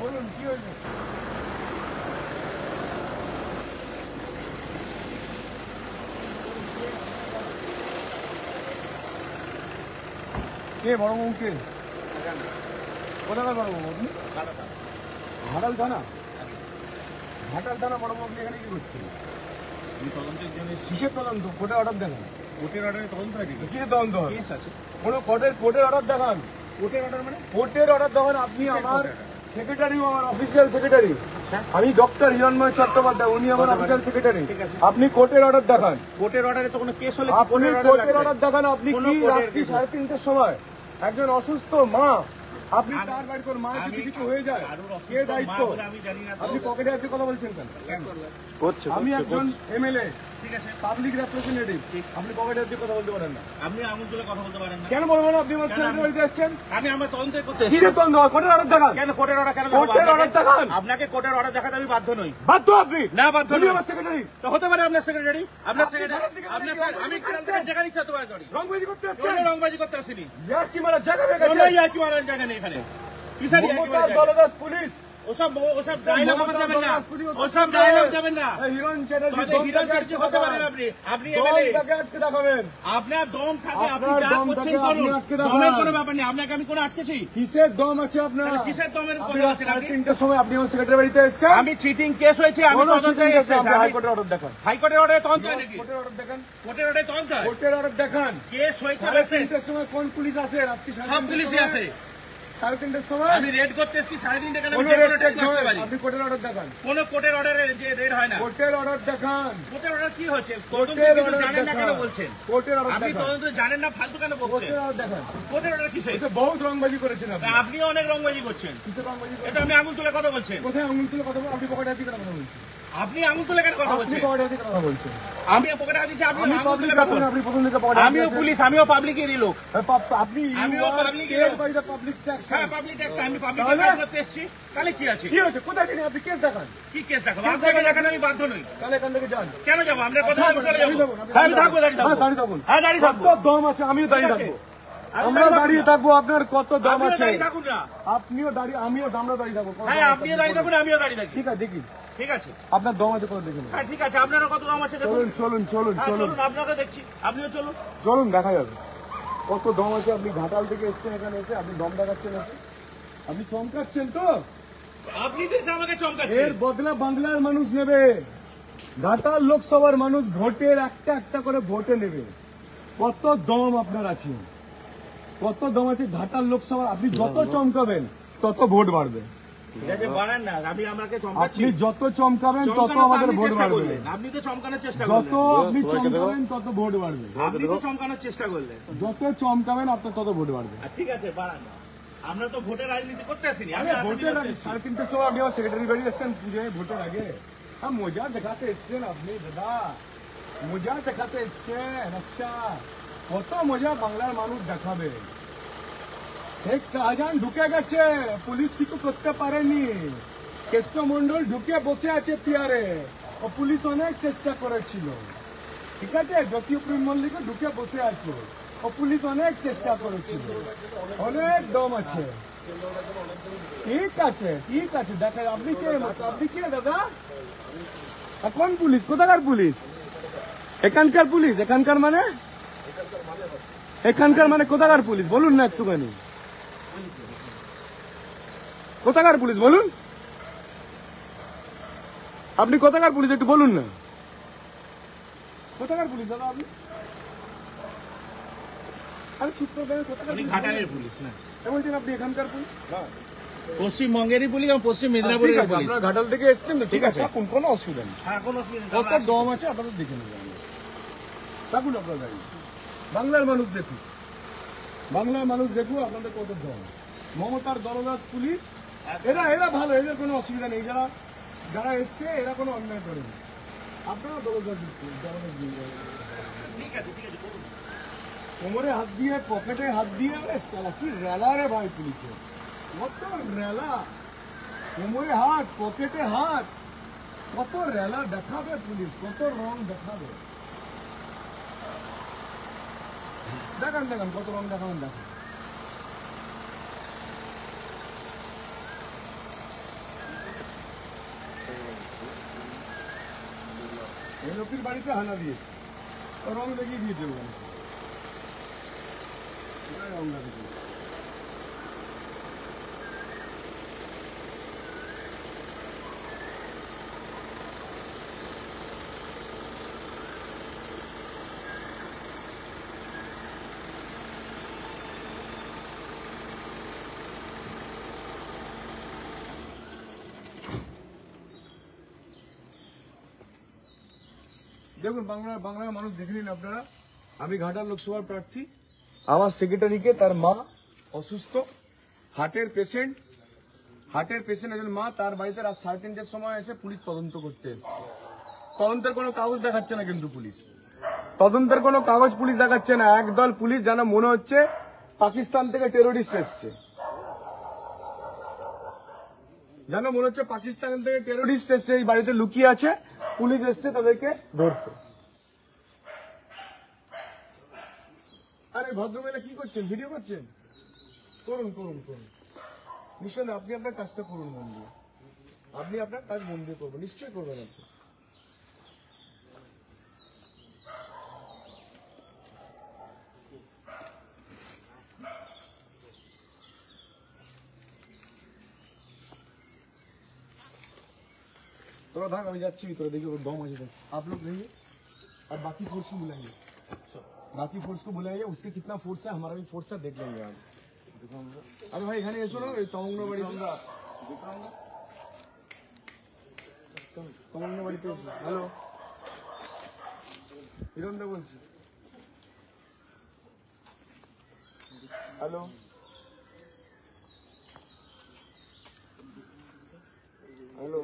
বলুন কি হয়েছে? কে বড় বাবু কে? কোথাকার বড় বাবু আপনি? ঘাটাল থানা? ঘাটাল থানা বড় বাবু এখানে কি করছেন? কিসের তদন্ত? কোর্টের অর্ডার দেখান। কোর্টের অর্ডারে তদন্ত হয়? কি তদন্ত হয়? কেস আছে। কোনো কোর্টের অর্ডার দেখান। কোর্টের অর্ডার মানে? কোর্টের অর্ডার দেখান। আপনি আমার সেক্রেটারি, আমার অফিসিয়াল সেক্রেটারি। আমি ডক্টর হিরণময় চট্টোপাধ্যায়, উনি আমার অফিসিয়াল সেক্রেটারি। আপনি কোর্টের অর্ডার দেখান। কোর্টের অর্ডারে তো কোনো কেস হলে আপনি কোর্টের অর্ডার দেখান। আপনি কি রাত্রি 3:30টার সময় একজন অসুস্থ মা, আপনি তার বাড়ি কোন মায়ের যদি কিছু হয়ে যায় কে দায়িত্ব? আপনি পকেটে হাতে কথা বলছেন কেন? আমি একজন এমএলএ, ঠিক আছে, পাবলিক রিপ্রেজেন্টেটিভ, আপনি পকেটে হাতে কথা বলতে পারেন না। আপনি আঙুল তুলে কথা বলতে পারেন না। কেন বলবো না? আপনি আমার ছেলের বাড়িতে এসেছেন। আমি আমার তদন্ত করতে কি তদন্ত? কোর্টের অর্ডার দেখান। কেন কোর্টের অর্ডার? কেন কোর্টের অর্ডার দেখান। আপনাকে কোর্টের অর্ডার দেখাতে আমি বাধ্য নই। বাধ্য আপনি? না, বাধ্য উনি নই। আমার সেক্রেটারি। তো হতে পারে আপনার সেক্রেটারি, আপনার সেক্রেটারি, আপনি আমি খারাপ থেকে জায়গা নিচ্ছি তোমার গাড়ি। রংবাজি করতে কোনো এসেছেন? রংবাজি করতে আসিনি। ইয়ার কি মারা জায়গা হয়ে কোনো গেছে? ইয়ার্কি মারার জায়গা নেই এখানে। কিসের ইয়ার্কি মমতার মারার জায়গা? দলদাস পুলিশ, ওসব ডায়লগ আমার যাবেন না, ওসব ডায়লগ যাবেন না। হিরণ চ্যাটার্জি হিরণ চ্যাটার্জি হতে পারেন আপনি, আপনি এমএলএ, দমটাকে আটকে দেখাবেন। আপনার দম থাকে, আপনি আপনার যা দমটাকে করছেন করুন, আপনি আটকে দেখান। দমের কোনো ব্যাপার নেই। আপনাকে আমি কোনো আটকেছি? কিসের দম আছে আপনার? তাহলে কিসের দমের আপনি কথা রাত বলছেন আপনি? 3:30টার সময় আপনি আমার সেক্রেটারি বাড়িতে এসেছেন। আমি চিটিং কেস হয়েছে, আমি কোনো তদন্তে cheating এসেছি। আপনি হাইকোর্টের অর্ডার দেখান। হাইকোর্টের অর্ডারে তদন্ত হয় নাকি? কোর্টের অর্ডার দেখান। কোর্টের অর্ডারে তদন্ত হয়? কোর্টের অর্ডার দেখান। কেস হয়েছে, 3:30টার সময় কোন পুলিশ আসে? রাত্রি সব পুলিশই আছে। 3:30টার সময় আমি রেড করতে এসেছি 3:30 কেন? কোনো আমি রেড টেক করতে পারি। আপনি কোর্টের অর্ডার দেখান। কোন কোর্টের অর্ডারে যে রেড হয় না। কোর্টের অর্ডার দেখান। কোর্টের অর্ডার কি হচ্ছে? তদন্ত কোর্টের কিন্তু অর্ডার জানেন না কেন দেখান। বলছেন? কোর্টের অর্ডার আপনি দেখান। তদন্ত জানেন না, ফালতু কেন বলছেন? কোর্টের অর্ডার দেখান। কোর্টের অর্ডার কিসে? এসে বহুত রংবাজি করেছেন আপনি। আপনিও অনেক রংবাজি করছেন। কিসের রংবাজি এটা করেছেন? আমি আঙুল তুলে কথা বলছেন। কোথায় আঙুল তুলে কথা বলছেন? আপনি পকেটে হাতে কথা বলছেন। আপনি আঙুল তুলে কেন কথা আপনি বলছেন? পকেটে হাতে কথা বলছেন। আমি পকেটে হাত দিচ্ছি, আপনি আমি আঙুল পাবলিক তুলে কথা আপনি বলছেন। প্রথম থেকে পকেটে হাতে আমিও আছেন। পুলিশ, আমিও পাবলিকেরই লোক। আপনি আমিও public এর লোক। By the public tax. হ্যাঁ, পাবলিক ট্যাক্স, আমি পাবলিক তাহলে? ট্যাক্স করতে এসেছি। তাহলে কি আছে? কি হয়েছে? কোথায় ছিলেন আপনি? কেস দেখান। কি কেস দেখাবো? কেস আপনাকে দেখান। দেখাতে আমি বাধ্য নই। তাহলে এখান থেকে যান। কেন যাবো? আপনার কথা আমি চলে দাঁড়িয়ে যাবো। থাকুন, আপনি হ্যাঁ, আমি থাকবো, দাঁড়িয়ে হ্যাঁ, থাকবো। দাঁড়িয়ে থাকুন। হ্যাঁ, দাঁড়িয়ে থাকবো। কত দম আছে? আমিও দাঁড়িয়ে ঠিক আছে। থাকবো। আমরা দাঁড়িয়ে থাকবো। আপনার কত দম আপনিও আছে? দাঁড়িয়ে থাকুন না। আপনিও দাঁড়িয়ে, আমিও আমরা দাঁড়িয়ে থাকবো। কত হ্যাঁ, দম আছে আপনিও দাঁড়িয়ে থাকুন, আমিও দাঁড়িয়ে থাকি। ঠিক আছে, দেখি ঠিক আছে। আপনার দম আছে কত দেখুন। হ্যাঁ, ঠিক আছে। আপনারও কত দাম আছে দেখুন। চলুন চলুন চলুন হ্যাঁ, চলুন চলুন, আপনাকে দেখছি। আপনিও চলুন। চলুন, দেখা যাবে কত দম আছে। আপনি ঘাটাল থেকে এসছেন, এখানে এসে আপনি দম দেখাচ্ছেন এসে। আপনি চমকাচ্ছেন তো? আপনি তো এসে আমাকে এর চমকাচ্ছেন। বদলা বাংলার মানুষ নেবে। ঘাটাল লোকসভার মানুষ ভোটের একটা করে ভোটে নেবে। কত দম আপনার আছে? কত দম আছে ঘাটাল লোকসভা? আপনি যত চমকাবেন তত ভোট বাড়বে। ঠিক আছে, বাড়ান না। আমি আমাকে চমকাচ্ছি। আপনি যত চমকাবেন তত চমকানোর তো আমাদের আপনি ভোট চেষ্টা বাড়বে। করলেন। আপনি তো চমকানোর চেষ্টা যত করলেন। আপনি চমকাবেন তত ভোট বাড়বে। আপনি তো চমকানোর চেষ্টা করলেন। যত চমকাবেন আপনার তত ভোট বাড়বে। আর ঠিক আছে, বাড়ান না। আমরা তো ভোটের রাজনীতি করতে আসিনি। আমি ভোটের রাজনীতি আগে করতে এসেছি। 3:30টার সময় আপনি আমার সেক্রেটারি বাড়ি এসছেন পুজোয় ভোটের আগে। হ্যাঁ, মজা দেখাতে এসছেন আপনি দাদা, মজা দেখাতে এসছেন। আচ্ছা, কত মজা বাংলার মানুষ দেখাবে। শেখ শাহজাহান ঢুকে গেছে, পুলিশ কিছু করতে পারেনি। কেষ্টমন্ডল ঢুকে বসে আছে চেয়ারে, ও পুলিশ অনেক চেষ্টা করেছিল। ঠিক আছে, জ্যোতিপ্রিয় মল্লিক ঢুকে বসে আছে, ও পুলিশ অনেক চেষ্টা করেছিল। অনেক দম আছে। ঠিক আছে, ঠিক আছে। দেখা আপনি কে? আপনি কে দাদা? কোন পুলিশ? কোথাকার পুলিশ? এখানকার পুলিশ? এখানকার মানে? এখানকার মানে কোথাকার পুলিশ বলুন না একটুখানি। কোথাকার পুলিশ বলুন? আপনি কোথাকার পুলিশ একটু বলুন না। কোথাকার পুলিশ দাদা আপনি? আমি চুপ করে দেবেন। কোথাকার উনি পুলিশ? ঘাটালের পুলিশ না, বলছেন আপনি এখানকার পুলিশ? পশ্চিমবঙ্গেরই পুলিশ এবং পশ্চিম ঠিক মেদিনীপুরের আছে, পুলিশ। আপনারা ঘাটাল থেকে এসছেন তো, ঠিক আছে, থাকুন, কোনো অসুবিধা নেই। হ্যাঁ, কোনো অসুবিধা নেই। কত দম আছে আপনাদের দেখে নেবেন। থাকুন আপনারা দাঁড়িয়ে। বাংলার মানুষ দেখুন, বাংলার মানুষ দেখুন আপনাদের কত দম। মমতার দলদাস পুলিশ, এরা ভালো, এদের কোনো অসুবিধা নেই। যারা এসছে এরা কোনো অন্যায় করেনি। আপনারা দলদাস ঠিক আছে, ঠিক আছে, করুন। কোমরে হাত দিয়ে, পকেটে হাত দিয়ে, সালা কি রেলা রে ভাই পুলিশের, কত রেলা। কোমরে হাত, পকেটে হাত, কত রেলা দেখাবে পুলিশ, কত রং দেখাবে। দেখান দেখান কত রং দেখাবেন, দেখান। এই লোকের বাড়িতে হানা দিয়েছে, ও রং দেখিয়ে দিয়েছে ওখানে, রং লাগিয়ে দিয়েছে। দেখুন বাংলার মানুষ দেখে নিন আপনারা, আমি ঘাটাল লোকসভার প্রার্থী, আমার সেক্রেটারিকে তার মা অসুস্থ, হার্টের পেশেন্ট একজন মা, তার বাড়িতে রাত 3:30টার সময় এসে পুলিশ তদন্ত করতে এসেছে। তদন্তের কোনো কাগজ দেখাচ্ছে না, কিন্তু পুলিশ তদন্তের কোনো কাগজ পুলিশ দেখাচ্ছে না। একদল পুলিশ যেন মনে হচ্ছে পাকিস্তান থেকে টেরোরিস্ট এসছে, যেন মনে হচ্ছে পাকিস্তান থেকে টেরোরিস্ট এসছে, এই বাড়িতে লুকিয়ে আছে, পুলিশ এসছে তাদেরকে ধরতে। আরে ভদ্রমহিলা কি করছেন, ভিডিও করছেন? করুন করুন করুন, নিশ্চয় আপনি আপনার কাজটা করুন মন দিয়ে, আপনি আপনার কাজ মন দিয়ে করবেন, নিশ্চয়ই করবেন আপনি। थोड़ा भाग, अभी जाच्छी भी, थोड़ा देखिए वो दम है। आप लोग रहिए और बाकी फोर्स को बुलाइए, बाकी फोर्स को बुलाइए, उसके कितना फोर्स है, हमारा भी फोर्स है, देख लेंगे आज। अरे भाई এখানে এসো না, তমঙ্গনবাড়ি তমঙ্গনবাড়িতে এসো। হ্যালো, হিরণদা বলছি। Hello, hello,